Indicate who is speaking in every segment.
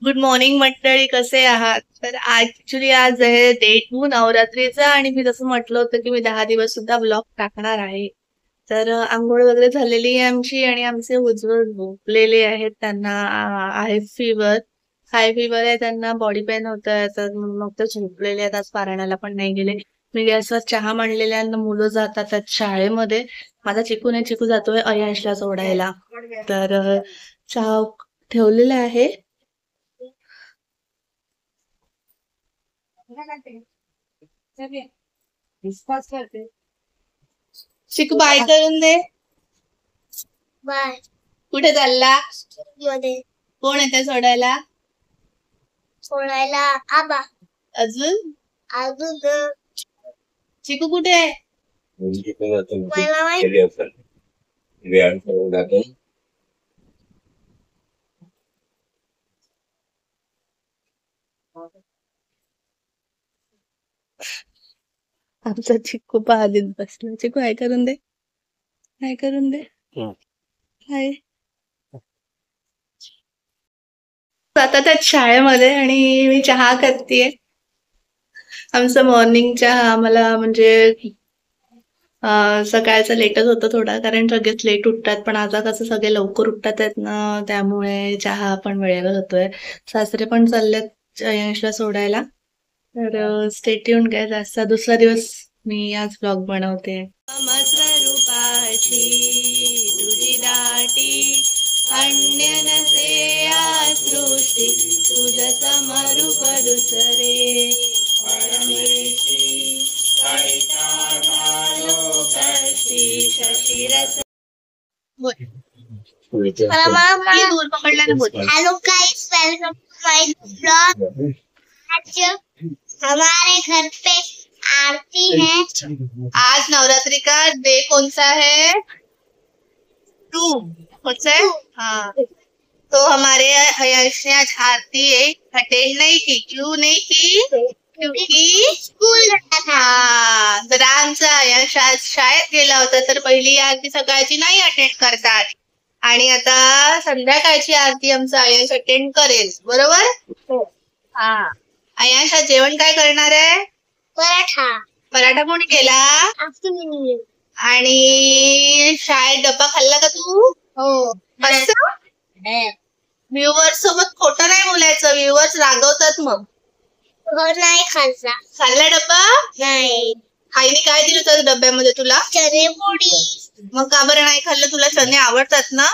Speaker 1: Good morning मंडळी, कसे आहात? तर ऍक्च्युली आज आहे डे 2 नवरात्रीचा आणि मी जसं म्हटलं होतं की मी 10 दिवस सुद्धा ब्लॉग टाकणार आहे. तर आंघोळ वगैरे झालेली आहे आमची आणि आमचे उज्ज्वल झोपलेले आहेत. त्यांना आहे फीवर, हाय फीवर आहे त्यांना, बॉडी पेन होत आहे. तर मग ते झोपलेले आहेत. आज पारायणाला पण नाही गेले. मी गॅसवर चहा मांडलेला आहे. मुलं जातात आहेत शाळेमध्ये. माझा चिकू नाही, चिकू जातोय अयांशला सोडायला. तर चहा ठेवलेला आहे. चिकू बाय करून दे.
Speaker 2: बाय.
Speaker 1: कुठे चालला?
Speaker 2: मध्ये
Speaker 1: कोण येते सोडायला?
Speaker 2: सोडायला आबा.
Speaker 1: अजून
Speaker 2: अजून
Speaker 1: चिकू कुठे आहे?
Speaker 2: मला माहित.
Speaker 1: आमचा चिकू पाहलीत बसला. चिकू हाय करून दे, हाय करून दे. हाय. आता त्यात शाळेमध्ये आणि मी चहा करतेय. आमचं मॉर्निंग चहा आम्हाला म्हणजे सकाळचं लेटच होतं थोडा, कारण सगळेच लेट उठतात. पण आता कसं सगळे लवकर उठतात आहेत ना, त्यामुळे चहा पण वेळेवर होतोय. सासरे पण चाललेत अयांशला सोडायला. तर स्टे ट्यून गाईज. आजचा दुसरा दिवस मी आज ब्लॉग बनवते. मस्र रूपाची तुझी दाटी, अन्य नसे या सृष्टी, तुझ समरूप दुसरे. परमेशी कैसा घालो कष्टी शशिरस. बोल.
Speaker 2: मला
Speaker 1: दूर पकडला ना, बोल.
Speaker 2: Hello guys, welcome to my blog. आज हमारे घर पे आरती है.
Speaker 1: आज नवरात्रि का डे कौन सा है? 2. कौन सा है? हाँ, तो हमारे अयंश ने आज आरती अटेंड नहीं की. क्यों नहीं की? क्योंकि
Speaker 2: स्कूल जाता था.
Speaker 1: हा, तर आमचा अयंश आज शाळेत गेला होता. तर पहिली आरती सकाळची नाही अटेंड करता आली आणि आता संध्याकाळची आरती आमचा अयंश अटेंड करेल, बरोबर? हा. अयंश आज जेवण काय करणार आहे?
Speaker 2: पराठा.
Speaker 1: पराठा कोणी केला?
Speaker 2: आफ्टरनून.
Speaker 1: आणि शाळेत डब्बा खाल्ला का तू?
Speaker 2: हो.
Speaker 1: असं व्ह्युअर्स सोबत खोटं नाही बोलायचं, व्ह्युअर्स रागवतात मग.
Speaker 2: हो, नाही खाल्ला.
Speaker 1: खाल्ला डब्बा?
Speaker 2: नाही.
Speaker 1: आईने काय दिलं होतं डब्यामध्ये तुला?
Speaker 2: चणे पोळी.
Speaker 1: मग का बरं नाही खाल्लं? तुला चणे आवडतात ना?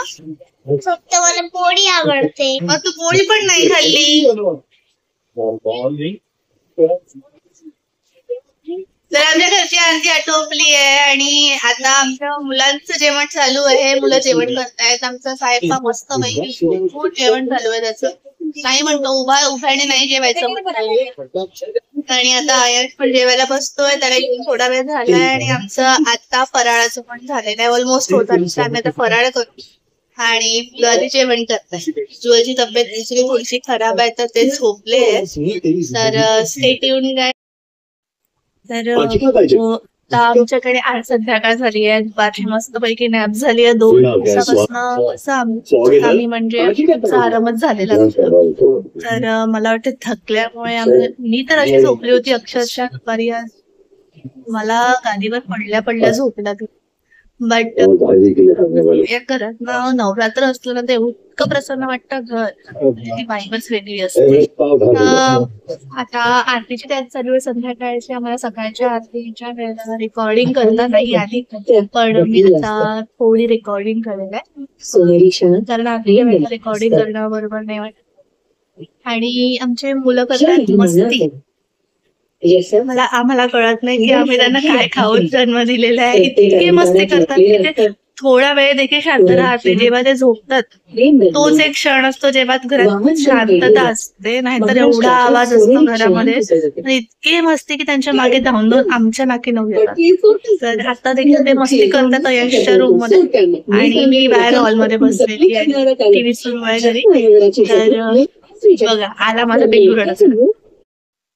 Speaker 2: फक्त मला पोळी आवडते.
Speaker 1: मग तू पोळी पण नाही खाल्ली. तर आमच्या घरची आरती आटोपली आहे आणि आता आमच्या मुलांचं जेवण चालू आहे. मुलं जेवण करतायत. आमचा साहेब मस्त पैकी खूप जेवण चालू आहे त्याचं. नाही म्हणतो, उभ्याने नाही जेवायचं. आणि आता आयश पण जेवायला बसतोय. त्याला थोडा वेळ झालाय आणि आमचं आता फराळाचं पण झालेलं आहे. ऑलमोस्ट होत. आम्ही आता फराळ करू आणि मुलं आधी जेवण करताय. जुळची तब्येत दुसरी थोडीशी खराब आहे, तर ते झोपले आहे. तर स्टे ट्यून गाईज. तर आमच्याकडे आज संध्याकाळ झाली आहे. दुपारची मस्त पैकी नॅप झाली आहे. 2 दिवसापासून आम्ही म्हणजे आरामच झालेला. तर मला वाटतं थकल्यामुळे मी तर अशी झोपली होती अक्षरशः दुपारी. आज मला गादीवर पडल्या झोप लागली. बट या घरात नवरात्र असलं ना, ते इतकं प्रसन्न वाटतं. घर ती वाईबच वेगळी असते. आता आरतीची तयारी चालू आहे संध्याकाळची. आम्हाला सकाळच्या आरतीच्या वेळेला रेकॉर्डिंग करता नाही आली, पण मी आता थोडी रेकॉर्डिंग करेल आहे, कारण आरतीच्या वेळेला रेकॉर्डिंग करणं बरोबर नाही वाटत. आणि आमचे मुलं करतात मस्ती. आम्हाला कळत नाही की आम्ही त्यांना काय खाऊन जन्म दिलेला आहे. इतके मस्ती करतात की ते थोडा वेळ देखील शांत राहते. जेव्हा ते झोपतात तोच एक क्षण असतो जेव्हा घरात शांतता असते, नाहीतर एवढा आवाज असतो घरामध्ये. इतके मस्ती की त्यांच्या मागे धावून आमच्या नाकी नऊ येतात. तर आता देखील ते मस्ती करतात अयंशच्या रूम मध्ये आणि मी बाहेर हॉलमध्ये बसलेली आहे. टीव्ही सुरू आहे घरी. तर बघा, आला माझा बेबी रडत.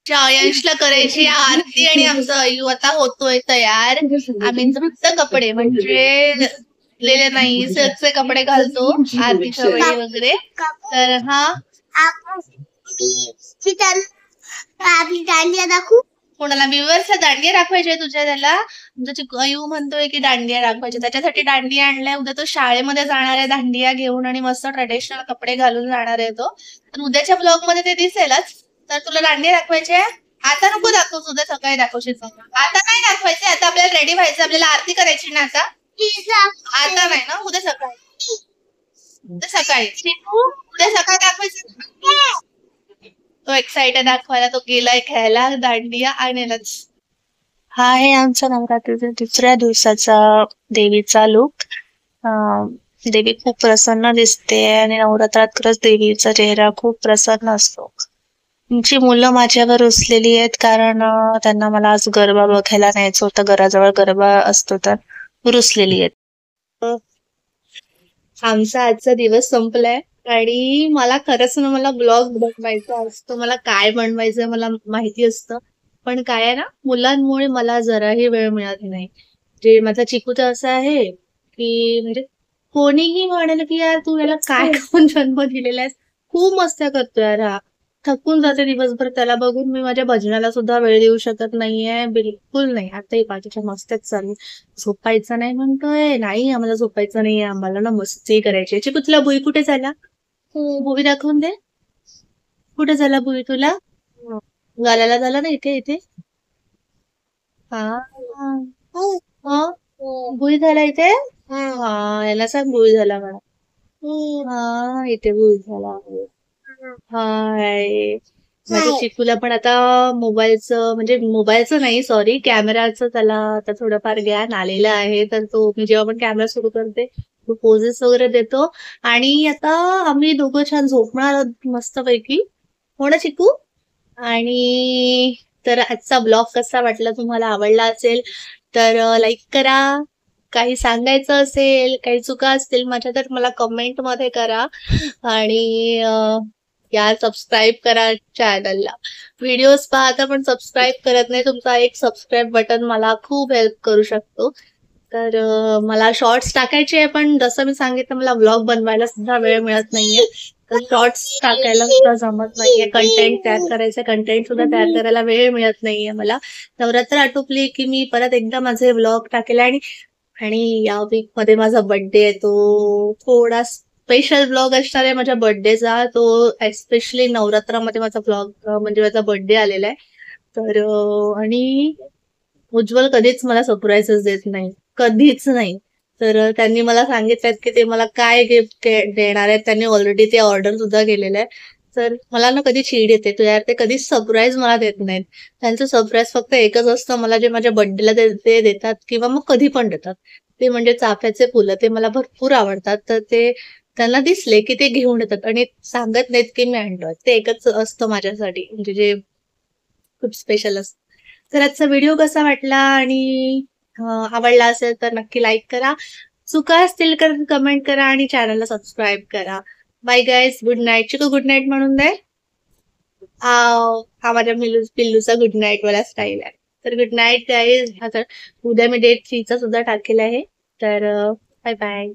Speaker 1: अयंशला करायची आरती आणि आमचा अयू आता होतोय तयार. आम्ही फक्त कपडे म्हणजे लेले नाही, सगळे कपडे घालतो आरतीच्या वेळी वगैरे. तर हा
Speaker 2: आपली दांडिया दाखवू.
Speaker 1: कोणाला व्ह्युअर्सला दांडिया दाखवायचे तुझ्या त्याला? तुमचा चिकू म्हणतोय की दांडिया दाखवायचे, त्याच्यासाठी दांडिया आणलाय. उद्या तो शाळेमध्ये जाणार आहे दांडिया घेऊन आणि मस्त ट्रेडिशनल कपडे घालून जाणार आहे तो. तर उद्याच्या ब्लॉग मध्ये ते दिसेलच. तर तुला दांडिया दाखवायचे आता नको दाखवूस, उद्या सकाळी दाखवशील. आता नाही दाखवायचे, आता आपल्याला रेडी व्हायचं, आपल्याला आरती करायची ना आता. आता नाही ना, उद्या सकाळी. उद्या सकाळी चिकू, उद्या सकाळी दाखवायचं. तो एक्साइटेड दाखवायला, तो गेलाय खेळायला दांडिया आणायलाच.
Speaker 3: हा आहे आमच्या नवरात्रीच्या दुसऱ्या दिवसाचा देवीचा लुक. देवी खूप प्रसन्न दिसते आणि नवरात्रात खरंच देवीचा चेहरा खूप प्रसन्न असतो. तुमची मुलं माझ्यावर रुसलेली आहेत कारण त्यांना मला आज गरबा बघायला न्यायचं होतं. घराजवळ गरबा असतो तर रुसलेली आहेत.
Speaker 1: आमचा आजचा दिवस संपलाय आणि मला खरंच ना, मला ब्लॉग बनवायचा असतो. मला काय बनवायचं मला माहिती असतं, पण काय आहे ना, मुलांमुळे मला जराही वेळ मिळत नाही. जे माझा चिकू तर असा आहे की म्हणजे कोणीही म्हणेल की यार तू याला काय खाऊन जन्म दिलेला आहेस, खूप मस्त्या करतो यार हा. थकून जाते दिवसभर त्याला बघून. मी माझ्या भजनाला सुद्धा वेळ देऊ शकत नाहीये, बिलकुल नाही. आताही बाजूच्या मस्त्याच चालू. झोपायचं नाही म्हणतोय, नाही आम्हाला झोपायचं नाहीये, आम्हाला ना मस्ती करायची. चिकू तुला भुई कुठे झाला? भुई दाखवून दे. कुठे झाला भुई तुला? गालाला झाला ना, इथे इथे. हा भुई झाला इथे. हा याला सांग भुई झाला मला. हा इथे भुई झाला. हाय. माझ्या चिकूला पण आता मोबाईलचं नाही, सॉरी, कॅमेराचं त्याला आता थोडंफार ज्ञान आलेलं आहे. तर तो मी जेव्हा पण कॅमेरा सुरू करते तो पोजेस वगैरे देतो. आणि आता आम्ही दोघं छान झोपणार आहोत मस्तपैकी, हो ना चिकू? आणि तर आजचा ब्लॉग कसा वाटला, तुम्हाला आवडला असेल तर लाईक करा. काही सांगायचं असेल, काही चुका असतील माझ्या तर मला कमेंट मध्ये करा. आणि यार सबस्क्राईब करा चॅनलला. व्हिडिओज पाहता पण सबस्क्राईब करत नाही. तुमचा एक सबस्क्राईब बटन मला खूप हेल्प करू शकतो. तर मला शॉर्ट्स टाकायचे आहे, पण जसं मी सांगितलं मला ब्लॉग बनवायला सुद्धा वेळ मिळत नाहीये. तर शॉर्ट्स टाकायला सुद्धा जमत नाहीये. कंटेंट सुद्धा तयार करायला वेळ मिळत नाहीये मला. नवरात्र आटोपली की मी परत एकदा माझे ब्लॉग टाकेल. आणि या वीक मध्ये माझा बर्थडे आहे, तो थोडा स्पेशल ब्लॉग असणार आहे माझ्या बर्थडेचा. तो एस्पेशली नवरात्रामध्ये माझा ब्लॉग म्हणजे माझा बर्थडे आलेला आहे. तर आणि उज्ज्वल कधीच मला सरप्राईजच देत नाही, कधीच नाही. तर त्यांनी मला सांगितलं की ते मला काय गिफ्ट देणार आहेत. त्यांनी ऑलरेडी ते ऑर्डर सुद्धा केलेलं आहे. तर मला ना कधी चीड येते, तो यार ते कधीच सरप्राईज मला देत नाहीत. त्यांचं सरप्राईज फक्त एकच असतं, मला जे माझ्या बर्थडेला ते देतात किंवा मग कधी पण देतात, ते म्हणजे चाफ्याचे फुलं. ते मला भरपूर आवडतात. तर ते त्यांना दिसले की ते घेऊन येतात आणि सांगत नाहीत की मी आणलोय. ते एकच असतं माझ्यासाठी, म्हणजे जे खूप स्पेशल असतं. तर आजचा व्हिडिओ कसा वाटला आणि आवडला असेल तर नक्की लाईक करा. चुका असतील तर कमेंट करा आणि चॅनलला सबस्क्राईब करा. Bye guys, good night. Chiku good night म्हणून दे. हा माझ्या पिल्लूचा गुड नाईट वाला स्टाईल आहे. तर गुड नाईट गाईज. आता उद्या मी डेट 3 चा सुद्धा टाकेल आहे. तर बाय बाय.